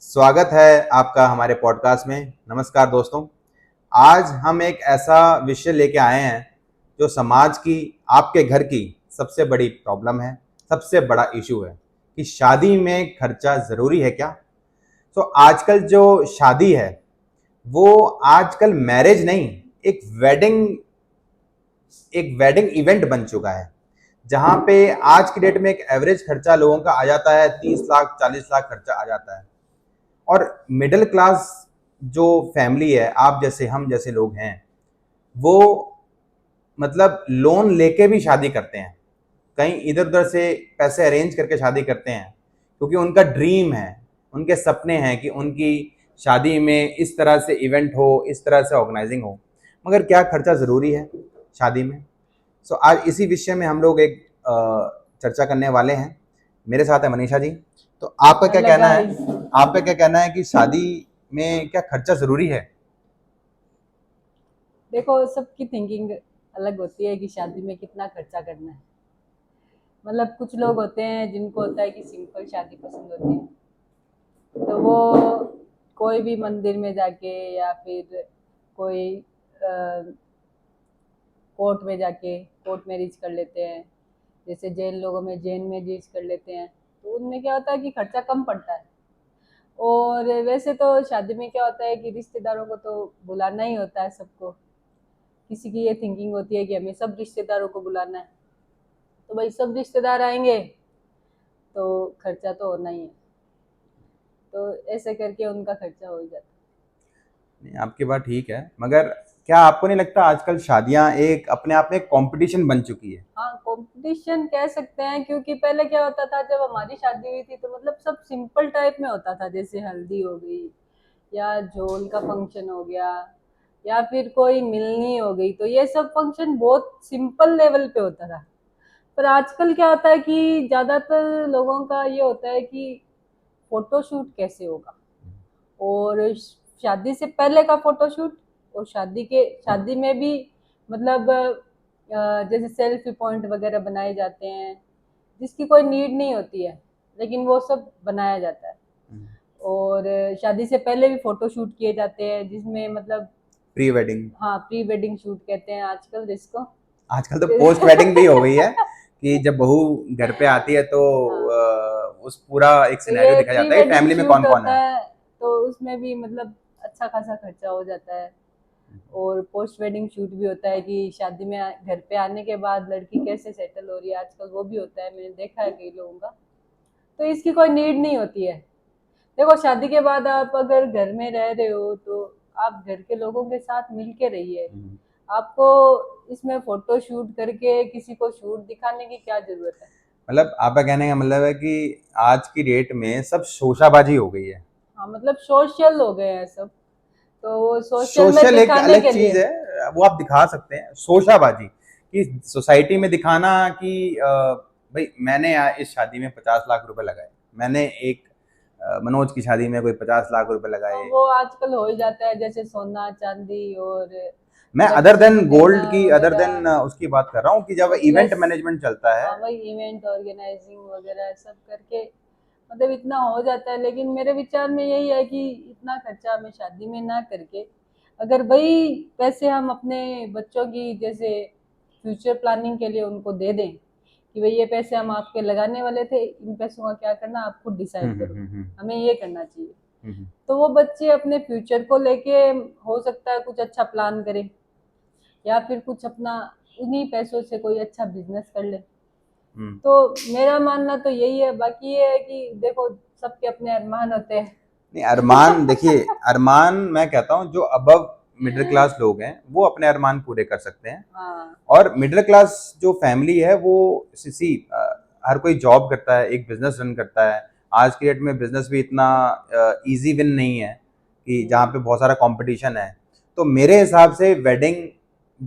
स्वागत है आपका हमारे पॉडकास्ट में। नमस्कार दोस्तों। आज हम एक ऐसा विषय लेके आए हैं जो समाज की, आपके घर की सबसे बड़ी प्रॉब्लम है, सबसे बड़ा इशू है कि शादी में खर्चा ज़रूरी है क्या। तो आजकल जो शादी है वो आजकल मैरिज नहीं, एक वेडिंग इवेंट बन चुका है, जहाँ पे आज की डेट में एक एवरेज खर्चा लोगों का आ जाता है 30 लाख 40 लाख खर्चा आ जाता है। और मिडिल क्लास जो फैमिली है, आप जैसे हम जैसे लोग हैं, वो मतलब लोन लेके भी शादी करते हैं, कहीं इधर उधर से पैसे अरेंज करके शादी करते हैं, क्योंकि उनका ड्रीम है, उनके सपने हैं कि उनकी शादी में इस तरह से इवेंट हो, इस तरह से ऑर्गेनाइजिंग हो। मगर क्या खर्चा ज़रूरी है शादी में? सो आज इसी विषय में हम लोग एक चर्चा करने वाले हैं। मेरे साथ है मनीषा जी। तो आपका क्या हेलो कहना है? गाइस। आपका क्या कहना है कि शादी में क्या खर्चा ज़रूरी है? देखो, सबकी थिंकिंग अलग होती है कि शादी में कितना खर्चा करना है। मतलब कुछ लोग होते हैं जिनको होता है कि सिंपल शादी पसंद होती है, तो वो कोई भी मंदिर में जाके या फिर कोई कोर्ट में जाके कोर्ट मैरिज कर लेते हैं। जैसे जैन लोगों में जैन मैरिज कर लेते हैं, तो उनमें क्या होता है कि खर्चा कम पड़ता है। और वैसे तो शादी में क्या होता है कि रिश्तेदारों को तो बुलाना ही होता है सबको। किसी की ये थिंकिंग होती है कि हमें सब रिश्तेदारों को बुलाना है, तो भाई सब रिश्तेदार आएंगे तो खर्चा तो होना ही है। तो ऐसे करके उनका खर्चा हो ही जाता नहीं, आपकी बात ठीक है, मगर क्या आपको नहीं लगता आजकल शादियां एक अपने आप में एक कंपटीशन बन चुकी है? है। हाँ, कंपटीशन कह सकते हैं, क्योंकि पहले क्या होता था, जब हमारी शादी हुई थी तो मतलब सब सिंपल टाइप में होता था। जैसे हल्दी हो गई या झोल का फंक्शन हो गया या फिर कोई मिलनी हो गई, तो ये सब फंक्शन बहुत सिंपल लेवल पे होता था। पर आजकल क्या होता है कि ज्यादातर लोगों का ये होता है कि फोटोशूट कैसे होगा, और शादी से पहले का फोटोशूट, और शादी में भी मतलब जैसे सेल्फी पॉइंट वगैरह बनाए जाते हैं जिसकी कोई नीड नहीं होती है, लेकिन वो सब बनाया जाता है। और शादी से पहले भी फोटोशूट किए जाते हैं जिसमें मतलब, प्री वेडिंग। हाँ, प्री वेडिंग शूट कहते हैं आजकल जिसको। आजकल तो पोस्ट वेडिंग भी हो गई है कि जब बहू घर पे आती है तो हाँ, उस पूरा एक तो सिनेरियो ये दिखा प्री जाता है कि वेडिंग फैमिली में शूट कौन कौन होता है। है, तो उसमें भी मतलब अच्छा खासा खर्चा हो जाता है। और पोस्ट वेडिंग शूट भी होता है कि शादी में घर पे आने के बाद लड़की कैसे सेटल हो रही है, आजकल वो भी होता है, मैंने देखा है कई लोगों का। तो इसकी कोई नीड नहीं होती है। देखो, शादी के बाद आप अगर घर में रह रहे हो तो आप घर के लोगों के साथ मिल के रहिए। आपको इसमें फोटो शूट करके किसी को शूट दिखाने की क्या जरूरत है। मतलब आपका कहने का मतलब है कि आज की डेट में सब शोशाबाजी हो गई है। हाँ, मतलब सोशल हो गए हैं सब, तो वो सोशल में सोशल एक दिखाने अलग के चीज लिए। है, वो आप दिखा सकते हैं, शोशाबाजी कि सोसाइटी में दिखाना कि भाई मैंने इस शादी में 50 लाख रुपए लगाए, मैंने एक मनोज की शादी में कोई 50 लाख रुपए हाँ, लगाए। वो आजकल हो ही जाता है, जैसे सोना चांदी और मैं अदर बच्चे देन वगैरह गोल्ड की, अदर देन वगैरह, उसकी बात कर रहा हूँ कि जब इवेंट प्लस, मैनेजमेंट चलता है। हाँ, वही इवेंट ऑर्गेनाइजिंग वगैरह सब करके मतलब इतना हो जाता है। लेकिन मेरे विचार में यही है कि इतना खर्चा हमें शादी में ना करके, अगर वही पैसे हम अपने बच्चों की जैसे फ्यूचर प्लानिंग के लिए उनको दे दें कि भाई ये पैसे हम आपके लगाने वाले थे, इन पैसों का क्या करना आप खुद डिसाइड करो, हमें ये करना चाहिए। हम्म। तो वो बच्चे अपने फ्यूचर को लेके हो सकता है कुछ अच्छा प्लान करें, या फिर कुछ अपना उन्हीं पैसों से कोई अच्छा बिजनेस कर ले। हम्म। तो मेरा मानना तो यही है। बाकी ये है कि देखो, सबके अपने अरमान होते हैं। नहीं, अरमान देखिए, अरमान मैं कहता हूँ जो अबव मिडिल क्लास लोग हैं वो अपने अरमान पूरे कर सकते हैं। हाँ, और मिडिल क्लास जो फैमिली है वो सी हर कोई जॉब करता है, एक बिजनेस रन करता है। आज की डेट में बिजनेस भी इतना इजी विन नहीं है कि जहाँ पे बहुत सारा कंपटीशन है। तो मेरे हिसाब से वेडिंग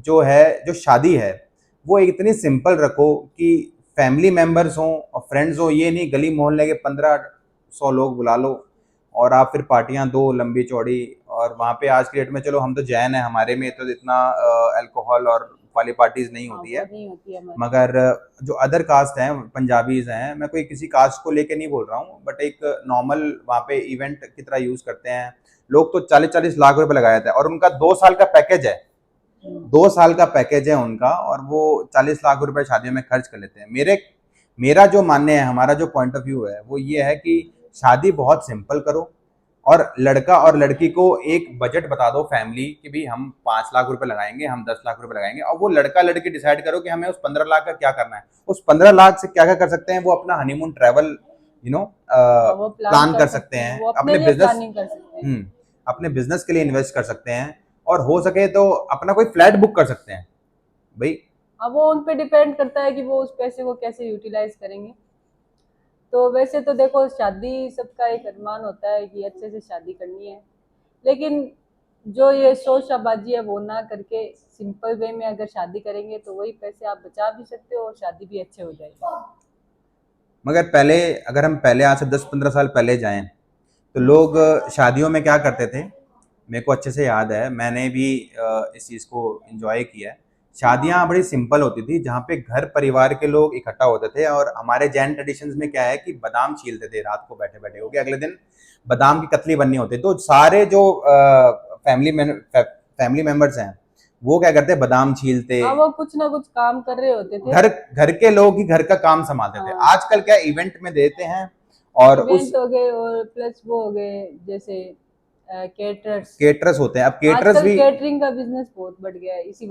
जो है, जो शादी है, वो एक इतनी सिंपल रखो कि फैमिली मेंबर्स हों और फ्रेंड्स हों, ये नहीं गली मोहल्ले के 1500 लोग बुला लो और आप फिर पार्टियां दो लंबी चौड़ी। और वहाँ पे आज की डेट में, चलो हम तो जैन है, हमारे में तो इतना अल्कोहल और वाली पार्टीज नहीं हाँ होती वो है। नहीं होती है हमारे। मगर जो अदर कास्ट हैं, पंजाबीज हैं, मैं कोई किसी कास्ट को लेके नहीं बोल रहा हूँ, बट एक नॉर्मल वहाँ पे इवेंट की तरह यूज करते हैं लोग। तो 40-40 लाख रुपए लगाया जाता है और उनका 2 साल का पैकेज है, 2 साल का पैकेज है उनका, और वो 40 लाख रुपए शादियों में खर्च कर लेते हैं। मेरा जो मानने है, हमारा जो पॉइंट ऑफ व्यू है वो ये है कि शादी बहुत सिंपल करो, और लड़का और लड़की को एक बजट बता दो फैमिली कि भाई हम 5 लाख रुपए लगाएंगे, हम 10 लाख रुपए लगाएंगे, और वो लड़का लड़की डिसाइड करो कि हमें उस 15 लाख का क्या करना है। उस 15 लाख से क्या क्या कर सकते हैं, वो अपना हनीमून ट्रैवल हाँ वो प्लान प्लान कर कर सकते सकते हैं, हैं, वो अपने अपने लिए बिजनेस, प्लानिंग कर सकते हैं। अपने बिजनेस के लिए इन्वेस्ट कर सकते हैं, और हो सके तो अपना कोई फ्लैट बुक कर सकते हैं भाई। अब वो उन पे डिपेंड करता है कि वो उस पैसे को कैसे यूटिलाइज करेंगे। तो वैसे तो देखो शादी सबका एक अरमान होता है कि अच्छे से शादी करनी है, लेकिन जो ये शोशाबाजी है वो ना करके सिंपल वे में अगर शादी करेंगे तो वही पैसे आप बचा भी सकते हो और शादी भी अच्छे हो जाएगी। मगर पहले, अगर हम पहले आज से 10-15 साल पहले जाएं तो लोग शादियों में क्या करते थे, मेरे को अच्छे से याद है, मैंने भी इस चीज़ को एंजॉय किया है। शादियाँ बड़ी सिंपल होती थी, जहाँ पे घर परिवार के लोग इकट्ठा होते थे, और हमारे जैन ट्रेडिशंस में क्या है कि बादाम छीलते थे रात को बैठे बैठे, क्योंकि अगले दिन बादाम की कतली बननी होती। तो सारे जो फैमिली मेंबर्स हैं वो क्या करते, बादाम छीलते, हाँ वो कुछ ना कुछ काम कर रहे होते थे। घर घर के लोग ही घर का काम संभालते थे। हाँ आजकल क्या इवेंट में देते हैं, और उस इवेंट हो गए और प्लस वो हो गए जैसे केटरर्स। केटरर्स होते हैं। अब केटरर्स आजकल भी, कैटरिंग का बिजनेस बहुत बढ़ गया है इसी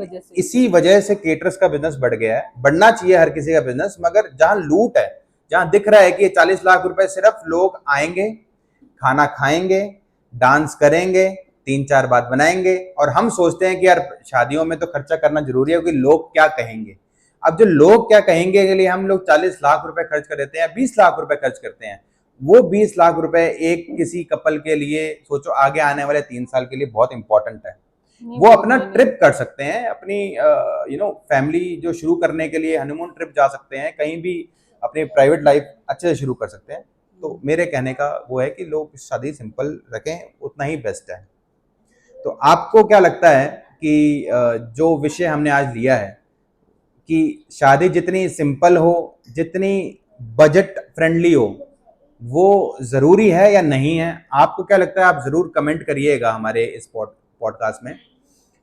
वजह से केटरर्स का बिजनेस बढ़ गया है। बढ़ना चाहिए हर किसी का बिजनेस, मगर जहां लूट है, जहां दिख रहा है कि ये 40 लाख रुपए सिर्फ लोग आएंगे, खाना खाएंगे, डांस करेंगे, 3-4 बात बनाएंगे, और हम सोचते हैं कि यार शादियों में तो खर्चा करना जरूरी है क्योंकि लोग क्या कहेंगे। अब जो लोग क्या कहेंगे के लिए हम लोग 40 लाख रुपए खर्च कर देते हैं, 20 लाख रुपए खर्च करते हैं। वो 20 लाख रुपए एक किसी कपल के लिए, सोचो आगे आने वाले 3 साल के लिए बहुत इंपॉर्टेंट है। नहीं वो बहुत अपना नहीं। ट्रिप कर सकते हैं, अपनी फैमिली जो शुरू करने के लिए हनीमून ट्रिप जा सकते हैं, कहीं भी अपनी प्राइवेट लाइफ अच्छे से शुरू कर सकते हैं। तो मेरे कहने का वो है कि लोग शादी सिंपल रखें, उतना ही बेस्ट है। तो आपको क्या लगता है कि जो विषय हमने आज लिया है कि शादी जितनी सिंपल हो, जितनी बजट फ्रेंडली हो, वो जरूरी है या नहीं है? आपको क्या लगता है? आप जरूर कमेंट करिएगा हमारे इस पॉडकास्ट में।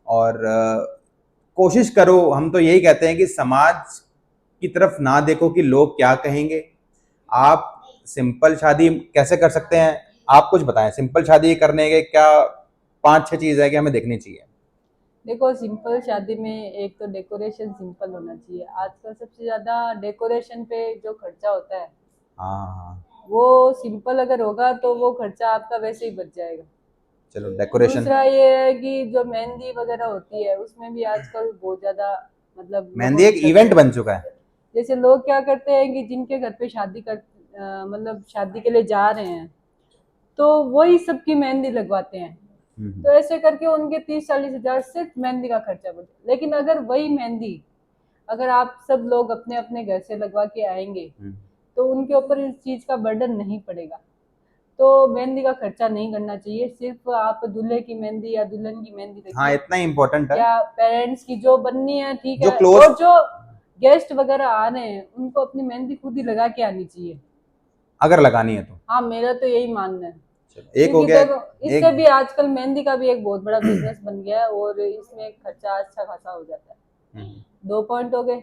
और कोशिश करो, हम तो यही कहते हैं कि समाज की तरफ ना देखो कि लोग क्या कहेंगे। आप सिंपल शादी कैसे कर सकते हैं, आप कुछ बताएं। सिंपल शादी करने के क्या 5-6 चीज है कि हमें देखनी चाहिए? देखो सिंपल शादी में एक तो डेकोरेशन सिंपल होना चाहिए। आजकल सबसे ज्यादा डेकोरेशन पे जो खर्चा होता है हाँ, वो सिंपल अगर होगा तो वो खर्चा आपका वैसे ही बच जाएगा। चलो डेकोरेशन। दूसरा ये है कि जो मेहंदी वगैरह होती है उसमें भी आजकल बहुत ज्यादा मतलब मेहंदी लोगों एक की इवेंट बन चुका है। जैसे लोग क्या करते हैं कि जिनके घर पे शादी कर मतलब शादी के लिए जा रहे हैं तो वही सबकी मेहंदी लगवाते हैं। तो ऐसे करके उनके 30-40 हजार सिर्फ मेहंदी का खर्चा बढ़ता। लेकिन अगर वही मेहंदी अगर आप सब लोग अपने अपने घर से लगवा के आएंगे तो उनके ऊपर इस चीज का बर्डन नहीं पड़ेगा। तो मेहंदी का खर्चा नहीं करना चाहिए। सिर्फ आप दूल्हे की मेहंदी या दुल्हन की मेहंदी हाँ, रखिए इतना ही इम्पोर्टेंट है। या पेरेंट्स की जो बननी है ठीक जो है। क्लोज, और जो गेस्ट वगैरह आ रहे हैं उनको अपनी मेहंदी खुद ही लगा के आनी चाहिए, अगर लगानी है तो। हाँ मेरा तो यही मानना है। एक हो क्योंकि गया, देखो इससे एक भी आजकल मेहंदी का भी एक बहुत बड़ा बिजनेस बन गया है और इसमें खर्चा अच्छा खासा हो जाता है। 2 पॉइंट हो गए।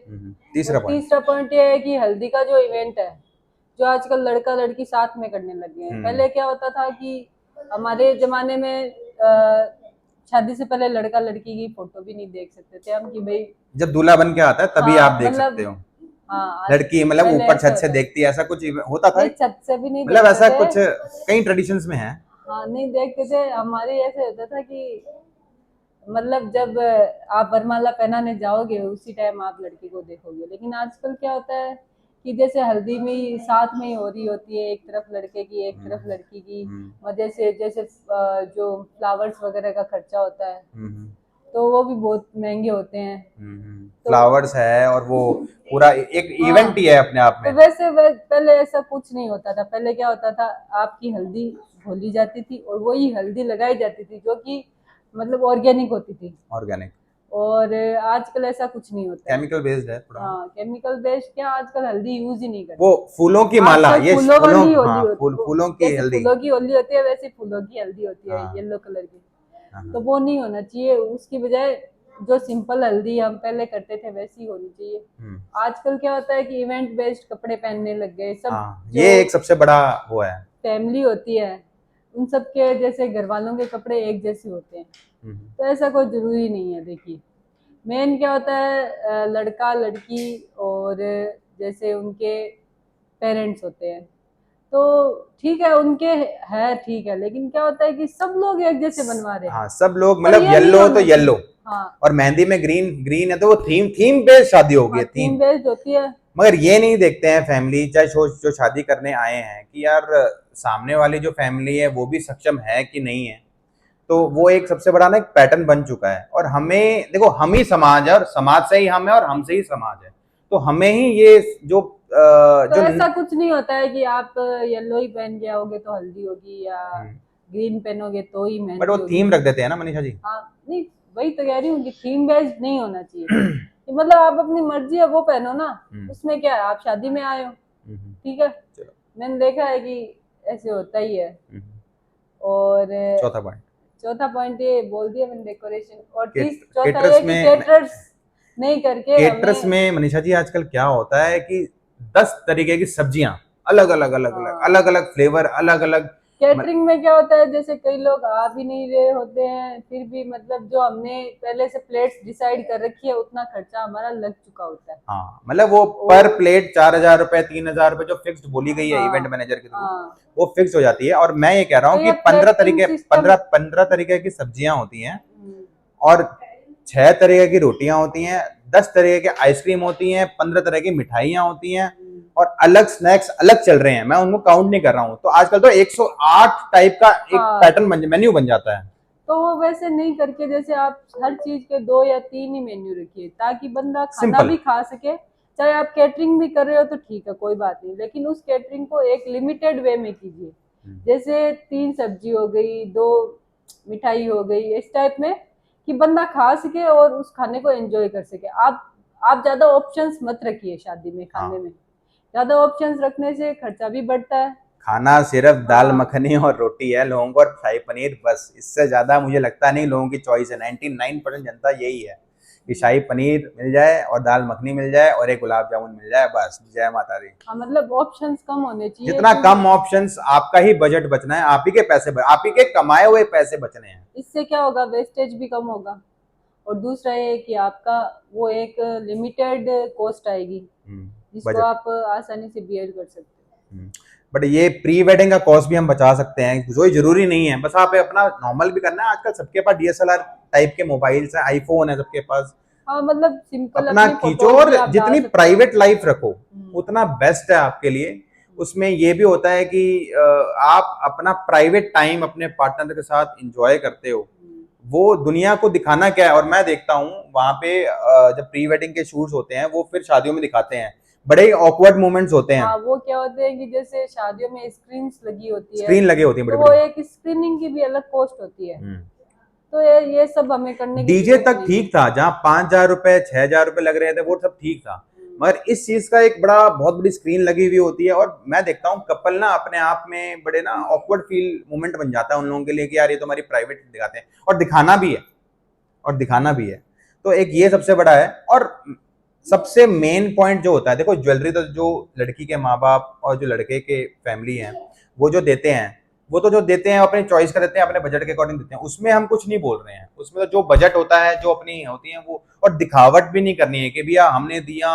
तीसरा और पॉइंट। तीसरा पॉइंट ये है कि हल्दी का जो इवेंट है जो आजकल लड़का लड़की साथ में करने लगे हैं। पहले क्या होता था कि हमारे जमाने में शादी से पहले लड़का लड़की की फोटो भी नहीं देख सकते थे हम कि भाई जब दूल्हा बन के आता है तभी हाँ आप देख मतलब सकते हो। हाँ लड़की मतलब पहले ऊपर ऐसे छत से होता देखती है, ऐसा कुछ होता था। नहीं छत से भी नहीं मतलब देखते ऐसा थे। कुछ कई ट्रेडिशंस में है। हाँ नहीं देखते थे। हमारे ऐसे होता था कि मतलब जब आप वरमाला पहनाने जाओगे उसी टाइम आप लड़की को देखोगे। लेकिन आजकल क्या होता है कि जैसे हल्दी में ही साथ में ही हो रही होती है, एक तरफ लड़के की एक तरफ लड़की की वजह से जैसे जो फ्लावर्स वगैरह का खर्चा होता है तो वो भी बहुत महंगे होते हैं। तो फ्लावर्स है और वो पूरा एक इवेंट ही है अपने आप तो में। वैसे पहले ऐसा कुछ नहीं होता था। पहले क्या होता था आपकी हल्दी घोली जाती थी और वही हल्दी लगाई जाती थी जो कि मतलब ऑर्गेनिक होती थी। ऑर्गेनिक। और आजकल ऐसा कुछ नहीं होता है। केमिकल बेस्ड है थोड़ा। हाँ, केमिकल बेस्ड क्या, आजकल हल्दी यूज ही नहीं करते। वो फूलों की माला, आजकल ये फूलों वाली होली हाँ, होती है, फूलों की जैसे हल्दी। फूलों की होली होती है वैसे फूलों की हल्दी होती है, हाँ येलो कलर की। हाँ तो वो नहीं होना चाहिए, उसकी बजाय जो सिंपल हल्दी हम पहले करते थे वैसी होनी चाहिए। हम्म, आजकल क्या होता है कि इवेंट बेस्ड कपड़े पहनने लग गए सब। हाँ, जो ये एक सबसे बड़ा वो है। फैमिली होती है उन सब के जैसे घर वालों के कपड़े एक जैसे होते हैं, हम्म, तो ऐसा कोई जरूरी नहीं है। देखिए, मेन क्या होता है, लड़का लड़की और जैसे उनके पेरेंट्स होते हैं, तो ठीक है उनके है, ठीक है, लेकिन क्या होता है कि सब लोग एक जैसे बनवा रहे हैं, हाँ, सब लोग तो मतलब ये नहीं येलो तो होना येलो, चाहिए। हाँ, और मेहंदी में ग्रीन ग्रीन है तो वो थीम थीम पे शादी होगी, हाँ, है थीम थीम। बेस्ड होती है। मगर ये नहीं देखते हैं फैमिली, चाहे जो शादी करने आए हैं, कि यार सामने वाली जो फैमिली है वो भी सक्षम है कि नहीं है। तो वो एक सबसे बड़ा ना एक पैटर्न बन चुका है। और हमें देखो, हम ही समाज है, और समाज से ही हम है, और हमसे ही समाज है। तो हमें ही ये जो तो जो ऐसा कुछ नहीं होता है कि आप येलो ही पहन के आओगे तो हल्दी होगी, या ग्रीन पहनोगे तो ही बट वो मेहंदी होगी। थीम रख देते हैं ना मनीषा जी। हाँ, नहीं, वही तो कह रही हूँ कि थीम बेस्ड नहीं होना चाहिए। कि मतलब आप अपनी मर्जी है वो पहनो ना, उसमें क्या है, आप शादी में आए हो, ठीक है। चलो, मैंने देखा है कि ऐसे होता ही है। और चौथा पॉइंट, चौथा पॉइंट ये बोल दिया मैंने, डेकोरेशन। और चौथा ये केटरस कि में केटरर्स नहीं करके केटरस हमें। में मनीषा जी आजकल क्या होता है कि 10 तरीके की सब्जियां, अलग अलग अलग अलग हाँ, अलग अलग फ्लेवर, अलग अलग। कैटरिंग में क्या होता है, जैसे कई लोग आ भी नहीं रहे होते हैं, फिर भी मतलब जो हमने पहले से प्लेट्स डिसाइड कर रखी है उतना खर्चा हमारा लग चुका होता है। हाँ, मतलब वो पर और प्लेट 4,000 रुपए, 3,000 रुपए जो फिक्स्ड बोली गई है इवेंट हाँ, मैनेजर के थ्रू, हाँ, वो फिक्स हो जाती है। और मैं ये कह रहा तो हूँ कि ये प्लेटिंग सिस्टम। 15 तरीके की सब्जियां होती हैं, और 6 तरीके की रोटियां होती हैं, 10 तरीके की आइसक्रीम होती हैं, 15 तरह की मिठाइयां होती हैं, और अलग स्नैक्स अलग चल रहे हैं। मैं उनको काउंट नहीं कर रहा हूँ। तो आजकल तो 108 टाइप का एक हाँ, पैटर्न मेन्यू बन जाता है। तो वो वैसे नहीं करके जैसे आप हर चीज के 2 या 3 ही मेन्यू रखिए, ताकि बंदा खाना सिंपल। भी खा सके। चाहे आप कैटरिंग भी कर रहे हो तो ठीक है, कोई बात नहीं, लेकिन उस कैटरिंग को एक लिमिटेड वे में कीजिए। जैसे 3 सब्जी हो गई, 2 मिठाई हो गई, इस टाइप में, कि बंदा खा सके और उस खाने को एंजॉय कर सके। आप ज्यादा ऑप्शंस मत रखिए शादी में खाने हाँ, में। ज्यादा ऑप्शंस रखने से खर्चा भी बढ़ता है। खाना सिर्फ दाल हाँ, मखनी और रोटी है लोगों को, और शाही पनीर, बस। इससे ज्यादा मुझे लगता नहीं लोगों की चॉइस है। 99% जनता यही है कि शाही पनीर मिल जाए, और दाल मखनी मिल जाए, और एक गुलाब जामुन मिल जाए, बस। जय माता दी। हाँ, मतलब ऑप्शंस कम होने चाहिए, जितना क्योंकि कम ऑप्शंस, आपका ही बजट बचना है, आप ही के पैसे आप ही के कमाए हुए पैसे बचने हैं। इससे क्या होगा, वेस्टेज भी कम होगा। और दूसरा ये कि आपका वो एक लिमिटेड कॉस्ट आएगी, जिसको बजट। आप आसानी से बियर कर सकते बट ये प्री वेडिंग का कॉस्ट भी हम बचा सकते हैं, कोई जरूरी नहीं है। बस आप अपना नॉर्मल भी करना है। आजकल सबके पास डीएसएलआर टाइप के मोबाइल्स हैं, आईफोन है सबके पास। हो। हाँ, मतलब सिंपल अपना अपनी खींचो, फोटोज और भी आप डाल जितनी सकते हो। प्राइवेट लाइफ रखो उतना बेस्ट है आपके लिए। उसमें ये भी होता है कि आप अपना प्राइवेट टाइम अपने पार्टनर के साथ एंजॉय करते हो। वो दुनिया को दिखाना क्या है। और मैं देखता हूँ वहां पे जब प्री वेडिंग के शूट्स होते हैं, वो फिर शादियों में दिखाते हैं, बड़े ऑकवर्ड मोमेंट्स होते हैं। हाँ, वो क्या होते हैं कि जैसे शादियों में स्क्रीन लगी होती है, स्क्रीन लगे होती है बड़ी तो वो बड़ी। एक स्क्रीनिंग की भी अलग कॉस्ट होती है। तो ये सब हमें करने की डीजे जरूरत तक नहीं ठीक है। था, जहां 5,000 रुपए 6,000 रुपए लग रहे थे, वो सब ठीक था। मगर इस चीज का एक बड़ा बहुत बड़ी स्क्रीन लगी हुई होती है, और मैं देखता हूँ कपल ना अपने आप में बड़े ना ऑकवर्ड फील मोमेंट बन जाता है उन लोगों के लिए, कि यार ये तो हमारी प्राइवेट दिखाते हैं, और दिखाना भी है, और दिखाना भी है। तो एक ये सबसे बड़ा है। और सबसे मेन पॉइंट जो होता है, देखो ज्वेलरी तो जो लड़की के माँ बाप और जो लड़के के फैमिली हैं वो जो देते हैं, वो तो जो देते हैं अपनी चॉइस का देते हैं, अपने बजट के अकॉर्डिंग देते हैं, उसमें हम कुछ नहीं बोल रहे हैं। उसमें तो जो बजट होता है, जो अपनी होती है वो। और दिखावट भी नहीं करनी है कि भैया हमने दिया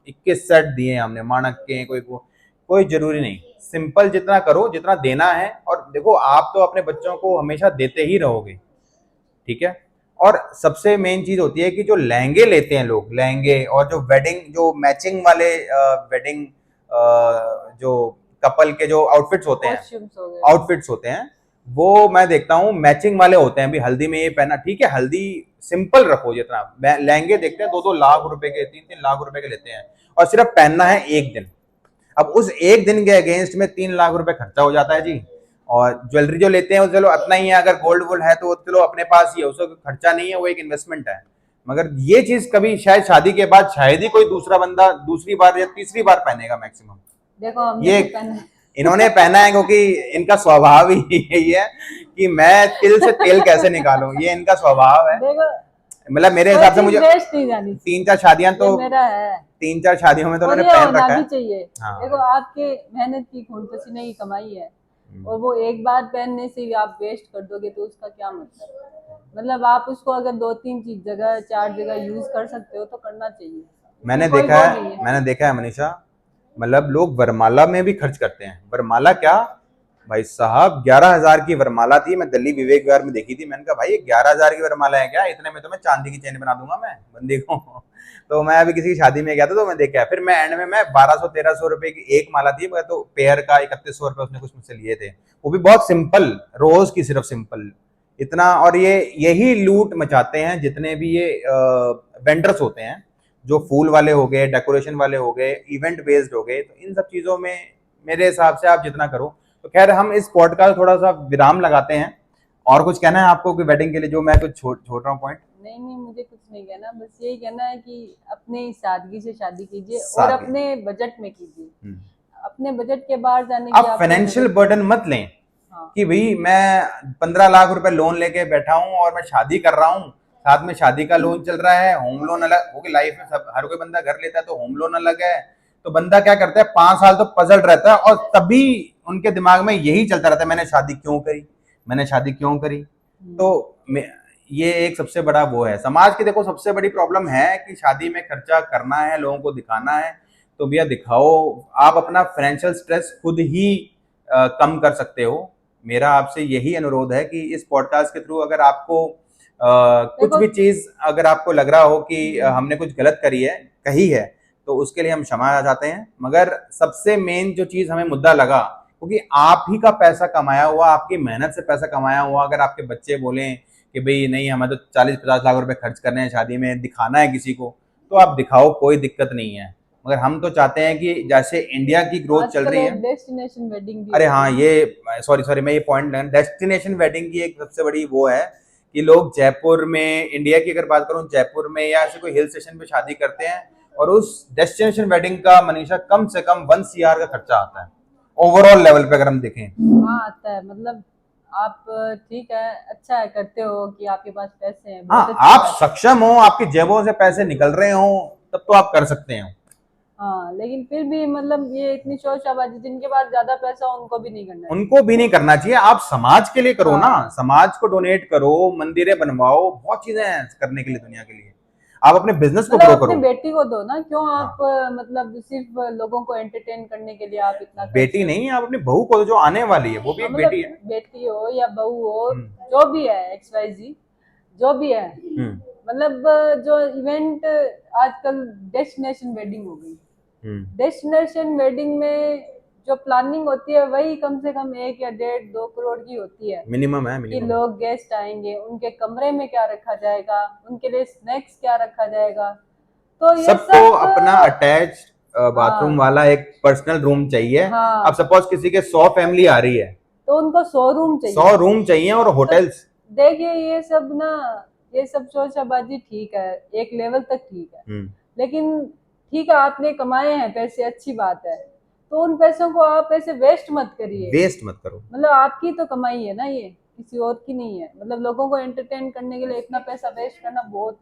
21 सेट दिए हमने मानक के, कोई जरूरी नहीं। सिंपल जितना करो जितना देना है। और देखो, आप तो अपने बच्चों को हमेशा देते ही रहोगे, ठीक है। और सबसे मेन चीज होती है कि जो लहंगे लेते हैं लोग, लहंगे और जो वेडिंग, जो मैचिंग वाले वेडिंग, जो कपल के जो आउटफिट्स होते हैं, कॉस्ट्यूम्स हो गए। आउटफिट्स होते हैं, वो मैं देखता हूँ मैचिंग वाले होते हैं। भी हल्दी में ये पहना, ठीक है, हल्दी सिंपल रखो जितना। लहंगे देखते हैं 2-2 लाख रुपए के, 3-3 लाख रुपए के लेते हैं, और सिर्फ पहनना है एक दिन। अब उस एक दिन के अगेंस्ट में 3 लाख रुपए खर्चा हो जाता है जी। और ज्वेलरी जो लेते हैं वो चलो अपना ही है, अगर गोल्ड वोल्ड है तो चलो अपने पास ही है, उसका खर्चा नहीं है, वो एक इन्वेस्टमेंट है। मगर ये चीज कभी शायद शादी के बाद शायद ही कोई दूसरा बंदा दूसरी बार या तीसरी बार पहनेगा मैक्सिमम। देखो हमने ये तो पहना है। इन्होंने पहना है क्योंकि इनका स्वभाव ही यही है कि मैं तिल से तेल कैसे निकालूं, ये इनका स्वभाव है। देखो मतलब मेरे कोई हिसाब से चीज मुझे वेस्ट नहीं जानी चाहिए, तीन चार शादियां ये तो मेरा है। तीन चार शादियों में तो और उन्होंने ये पहन होना रखा भी है। चाहिए। हाँ। देखो आपके मेहनत की खून पसीने की कमाई है, और वो एक बार पहनने से ही आप वेस्ट कर दोगे तो उसका क्या मतलब। मतलब आप उसको अगर 2-3 चीज जगह 4 जगह यूज कर सकते हो तो करना चाहिए। ये कोई वो नहीं है। मैंने देखा है मनीषा, मतलब लोग वरमाला में भी खर्च करते हैं। वरमाला क्या भाई साहब, 11,000 की वरमाला थी, मैं दिल्ली विवेक विहार में देखी थी। मैंने कहा भाई ये 11,000 की वरमाला है क्या, इतने में तो मैं चांदी की चेन बना दूंगा मैं बंदी को। तो मैं अभी किसी की शादी में गया था तो मैं देखा, फिर मैं एंड में मैं 1200-1300 रुपए की एक माला थी, मैं तो पेयर का 3100 रुपए उसने कुछ मुझसे लिए थे, वो भी बहुत सिंपल रोज की, सिर्फ सिंपल इतना। और ये यही लूट मचाते हैं जितने भी ये वेंडर्स होते हैं, जो फूल वाले हो गए, डेकोरेशन वाले हो गए, इवेंट बेस्ड हो गए। तो इन सब चीजों में मेरे हिसाब से आप जितना करो। तो खैर हम इस पॉडकास्ट थोड़ा सा विराम लगाते हैं। और कुछ कहना है आपको कि वेडिंग के लिए जो मैं कुछ छोड़ रहा हूँ पॉइंट? नहीं नहीं, मुझे कुछ नहीं कहना, बस यही कहना है कि अपनी सादगी से शादी कीजिए और सादगी। अपने बजट में कीजिए। अपने बजट के बाहर जाने की आप आपको फाइनेंशियल जरूरत बर्डन नहीं। मत लें हाँ कि भाई मैं 15 लाख रुपए लोन लेके बैठा हूं और मैं शादी कर रहा हूं, साथ में शादी का लोन चल रहा है, होम लोन अलग हो गई। लाइफ में सब हर कोई बंदा घर लेता है तो होम लोन अलग है। तो बंदा क्या करता है, 5 साल तो पजल रहता है और तभी उनके दिमाग में यही चलता रहता है, मैंने शादी क्यों करी, मैंने शादी क्यों करी। तो ये एक सबसे बड़ा वो है समाज की। देखो सबसे बड़ी प्रॉब्लम है कि शादी में खर्चा करना है, लोगों को दिखाना है, तो भैया दिखाओ। आप अपना फाइनेंशियल स्ट्रेस खुद ही कम कर सकते हो। मेरा आपसे यही अनुरोध है कि इस पॉडकास्ट के थ्रू अगर आपको कुछ देखो। भी चीज अगर आपको लग रहा हो कि हमने कुछ गलत करी है, कही है, तो उसके लिए हम क्षमा चाहते हैं। मगर सबसे मेन जो चीज हमें मुद्दा लगा, क्योंकि आप ही का पैसा कमाया हुआ, आपकी मेहनत से पैसा कमाया हुआ, अगर आपके बच्चे बोलें कि भाई नहीं हमें तो 40-50 लाख रुपए खर्च करने हैं शादी में, दिखाना है किसी को, तो आप दिखाओ, कोई दिक्कत नहीं है। मगर हम तो चाहते हैं कि जैसे इंडिया की ग्रोथ चल आजकल रही है। एक डेस्टिनेशन वेडिंग भी अरे हो हाँ, गई। ये सॉरी सॉरी मैं ये पॉइंट, डेस्टिनेशन वेडिंग की एक सबसे बड़ी वो है कि लोग जयपुर में, इंडिया की अगर बात करूं, जयपुर में या ऐसे कोई हिल स्टेशन पे शादी करते हैं, और उस डेस्टिनेशन वेडिंग का मनीषा कम से कम 1 CR का खर्चा आता है ओवरऑल लेवल पे अगर हम देखें। हाँ आता है, मतलब आप ठीक है, अच्छा है करते हो कि आपके पास पैसे हैं, हाँ, बहुत अच्छी आप बात है। सक्षम हो, आपकी जेबों से पैसे निकल रहे हो, तब तो आप कर सकते हो। हाँ लेकिन फिर भी मतलब ये इतनी शोर शराबाजी, जिनके पास ज्यादा पैसा हो उनको भी नहीं करना चाहिए। उनको भी नहीं करना चाहिए। आप समाज के लिए करो ना, हाँ समाज को डोनेट करो, मंदिरें बनवाओ, बहुत चीजें हैं करने के लिए दुनिया के लिए। आप अपने बिजनेस को मतलब ग्रो अपनी करो। बेटी को दो ना, क्यों आप हाँ, मतलब सिर्फ लोगों को एंटरटेन करने के लिए आप इतना खर्च बेटी कर रहे नहीं, हो। आप अपनी बहू को दो, जो आने वाली है, वो भी हाँ एक मतलब बेटी है। बेटी हो या बहू हो, हम्म। जो भी है XYZ, जो भी है, हम्म। मतलब जो इवेंट आजकल डेस्टिनेशन वेडिंग हो गई। हम्म। डेस्टिनेशन वेडिंग में जो प्लानिंग होती है वही कम से कम 1 या 1.5-2 करोड़ की होती है, मिनिमम है, कि मिनिमम। लोग गेस्ट आएंगे, उनके कमरे में क्या रखा जाएगा, उनके लिए स्नैक्स क्या रखा जाएगा, तो ये सबको सब अपना अटैच बाथरूम हाँ वाला एक पर्सनल रूम चाहिए। अब हाँ, सपोज किसी के 100 फैमिली आ रही है, तो उनको शोरूम 100 चाहिए। रूम चाहिए और तो होटल्स। देखिए ये सब ना, ये सब शोरशाबाजी ठीक है, एक लेवल तक ठीक है, हम्म। लेकिन ठीक है आपने कमाए हैं पैसे, अच्छी बात है, तो उन पैसों को आप ऐसे वेस्ट मत करिए। वेस्ट मत करो। मतलब आपकी तो कमाई है ना, ये किसी और की नहीं है। मतलब लोगों को एंटरटेन करने के लिए इतना पैसा वेस्ट करना बहुत,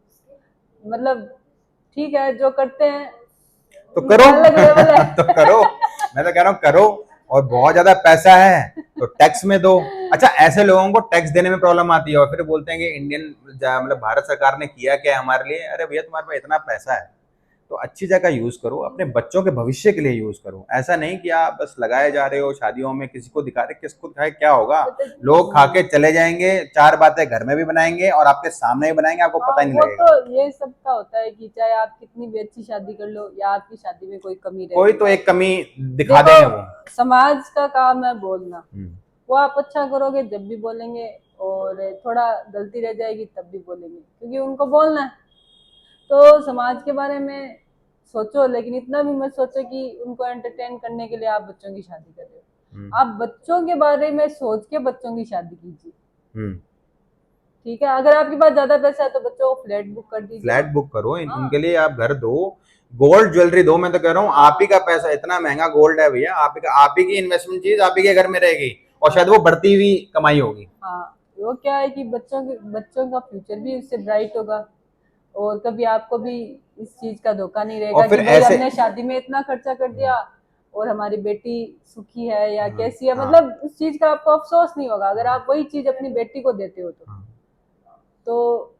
मतलब ठीक है जो करते हैं तो करो। उनका अलग लेवल है। तो करो, मैं तो कह रहा हूँ करो। और बहुत ज्यादा पैसा है तो टैक्स में दो। अच्छा, ऐसे लोगों को टैक्स देने में प्रॉब्लम आती है और फिर बोलते हैं कि इंडियन मतलब भारत सरकार ने किया क्या है हमारे लिए। अरे भैया, तुम्हारे पास इतना पैसा है तो अच्छी जगह यूज करो, अपने बच्चों के भविष्य के लिए यूज करो। ऐसा नहीं कि आप बस लगाए जा रहे हो शादियों में, किसी को दिखा रहे, किसको दिखाए क्या होगा। लोग खा के चले जाएंगे, चार बातें घर में भी बनाएंगे और आपके सामने भी बनाएंगे, आपको हाँ पता ही नहीं वो लगेगा। तो ये सबका होता है कि चाहे आप कितनी भी अच्छी शादी कर लो या आपकी शादी में कोई कमी रह कोई गई। तो एक कमी दिखा देखो देंगे वो। समाज का काम है बोलना, हम्म। वो आप अच्छा करोगे जब भी बोलेंगे, और थोड़ा गलती रह जाएगी तब भी बोलेंगे, क्योंकि उनको बोलना है। तो समाज के बारे में सोचो, लेकिन इतना भी मत सोचो कि उनको एंटरटेन करने के लिए आप बच्चों की शादी कर रहे हो। हम्म। आप बच्चों के बारे में सोच के बच्चों की शादी कीजिए। हम्म। ठीक है, अगर आपके पास ज्यादा पैसा है तो बच्चों को फ्लैट बुक कर दीजिए। फ्लैट बुक करो, हाँ। उनके लिए आप घर दो, गोल्ड ज्वेलरी दो। मैं तो कह रहा हूँ आप ही का पैसा, इतना महंगा गोल्ड है भैया, आप ही की इन्वेस्टमेंट चीज आप ही के घर में रहेगी, और शायद वो बढ़ती हुई कमाई होगी। हाँ, वो क्या है कि बच्चों का फ्यूचर भी उससे ब्राइट होगा, और कभी आपको भी इस चीज का धोखा नहीं रहेगा और फिर कि भाई ऐसे, हमने शादी में इतना खर्चा कर दिया और हमारी बेटी सुखी है या हाँ, कैसी है, हाँ, मतलब उस चीज का आपको अफसोस नहीं होगा अगर आप वही चीज अपनी बेटी को देते हो हाँ, तो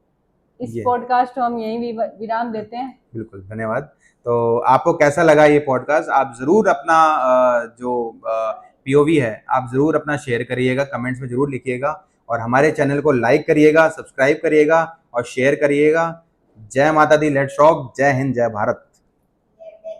इस ये पॉडकास्ट को हम यहीं विराम देते हैं। बिल्कुल, धन्यवाद। तो आपको कैसा लगा ये पॉडकास्ट? आप ज़रूर अपना जो पीओवी है, आप ज़रूर अपना शेयर करिएगा, कमेंट्स में ज़रूर लिखिएगा, और हमारे चैनल को लाइक करिएगा, सब्सक्राइब करिएगा और शेयर करिएगा। जय माता दी, लेट्स रॉक, जय हिंद, जय भारत।